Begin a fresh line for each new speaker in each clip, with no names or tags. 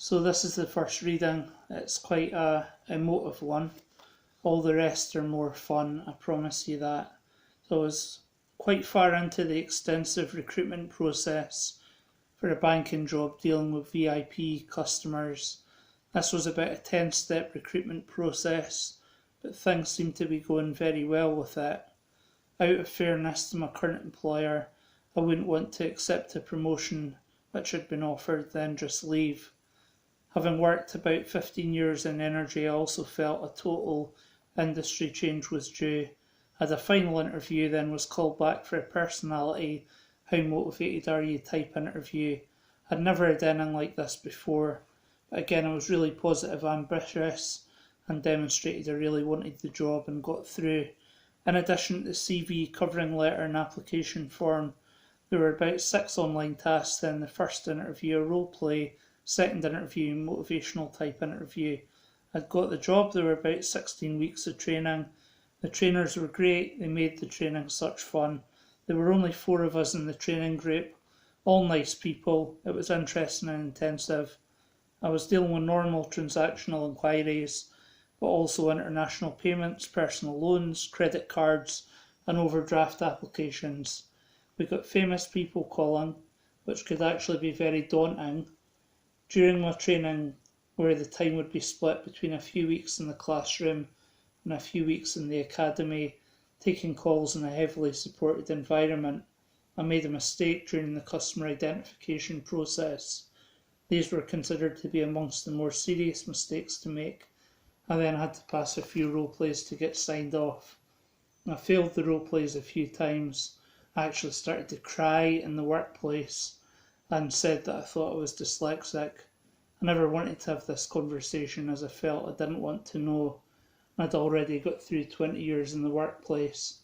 So this is the first reading. It's quite a emotive one. All the rest are more fun, I promise you that. So I was quite far into the extensive recruitment process for a banking job dealing with VIP customers. This was about a 10-step recruitment process, but things seemed to be going very well with it. Out of fairness to my current employer, I wouldn't want to accept a promotion which had been offered, then just leave. Having worked about 15 years in energy, I also felt a total industry change was due. I had a final interview, then was called back for a personality, how motivated are you type interview. I'd never had anything like this before, but again I was really positive, ambitious, and demonstrated I really wanted the job and got through. In addition to the CV, covering letter and application form, there were about 6 online tasks, then the first interview, a role play, second interview, motivational type interview. I'd got the job. There were about 16 weeks of training. The trainers were great, they made the training such fun. There were only 4 of us in the training group, all nice people. It was interesting and intensive. I was dealing with normal transactional inquiries, but also international payments, personal loans, credit cards, and overdraft applications. We got famous people calling, which could actually be very daunting. During my training, where the time would be split between a few weeks in the classroom and a few weeks in the academy, taking calls in a heavily supported environment, I made a mistake during the customer identification process. These were considered to be amongst the more serious mistakes to make. I then had to pass a few role plays to get signed off. I failed the role plays a few times. I actually started to cry in the workplace and said that I thought I was dyslexic. I never wanted to have this conversation as I felt I didn't want to know. I'd already got through 20 years in the workplace.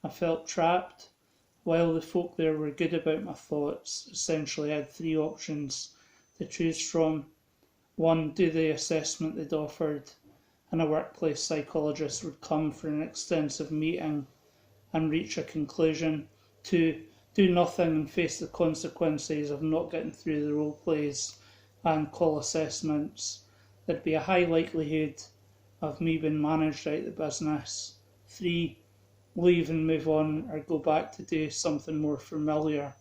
I felt trapped. While the folk there were good about my thoughts, essentially I had 3 options to choose from. 1, do the assessment they'd offered, and a workplace psychologist would come for an extensive meeting and reach a conclusion. 2, do nothing and face the consequences of not getting through the role plays and call assessments. There'd be a high likelihood of me being managed out of the business. 3, leave and move on or go back to do something more familiar.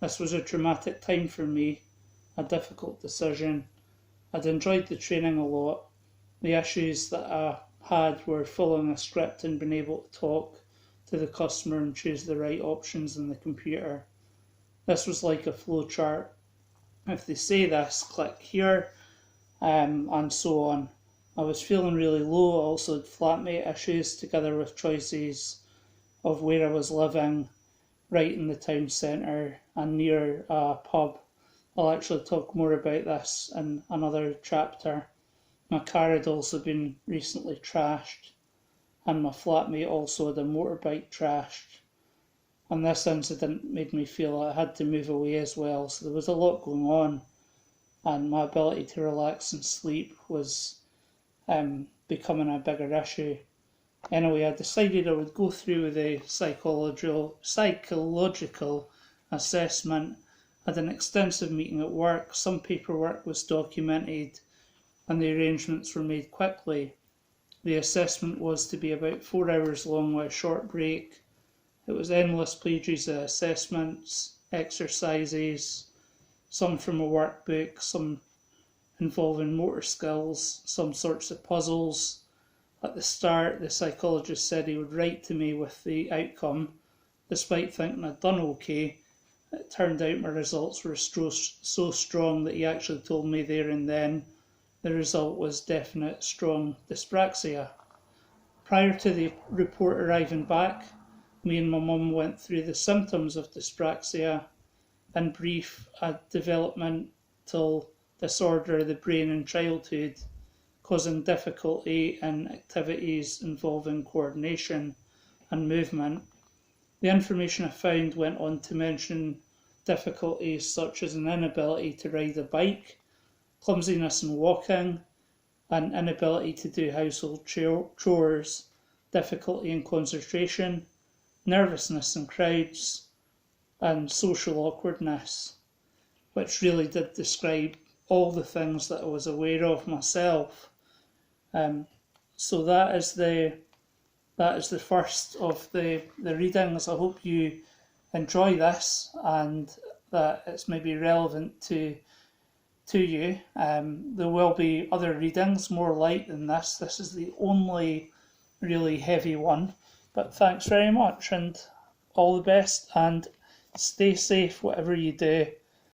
This was a traumatic time for me, a difficult decision. I'd enjoyed the training a lot. The issues that I had were following a script and being able to talk to the customer and choose the right options in the computer. This was like a flow chart. If they say this, click here, and so on. I was feeling really low. I also had flatmate issues together with choices of where I was living, right in the town centre and near a pub. I'll actually talk more about this in another chapter. My car had also been recently trashed, and my flatmate also had a motorbike trashed. And this incident made me feel I had to move away as well, so there was a lot going on, and my ability to relax and sleep was becoming a bigger issue. Anyway, I decided I would go through with the psychological assessment. I had an extensive meeting at work, some paperwork was documented, and the arrangements were made quickly. The assessment was to be about 4 hours long with a short break. It was endless pages of assessments, exercises, some from a workbook, some involving motor skills, some sorts of puzzles. At the start, the psychologist said he would write to me with the outcome. Despite thinking I'd done okay, it turned out my results were so strong that he actually told me there and then the result was definite strong dyspraxia. Prior to the report arriving back, me and my mum went through the symptoms of dyspraxia. In brief, a developmental disorder of the brain in childhood, causing difficulty in activities involving coordination and movement. The information I found went on to mention difficulties such as an inability to ride a bike, clumsiness in walking, an inability to do household chores, difficulty in concentration, nervousness in crowds, and social awkwardness, which really did describe all the things that I was aware of myself. So that is the first of the readings. I hope you enjoy this and that it's maybe relevant to you. There will be other readings more light than this. This is the only really heavy one. But thanks very much and all the best, and stay safe whatever you do.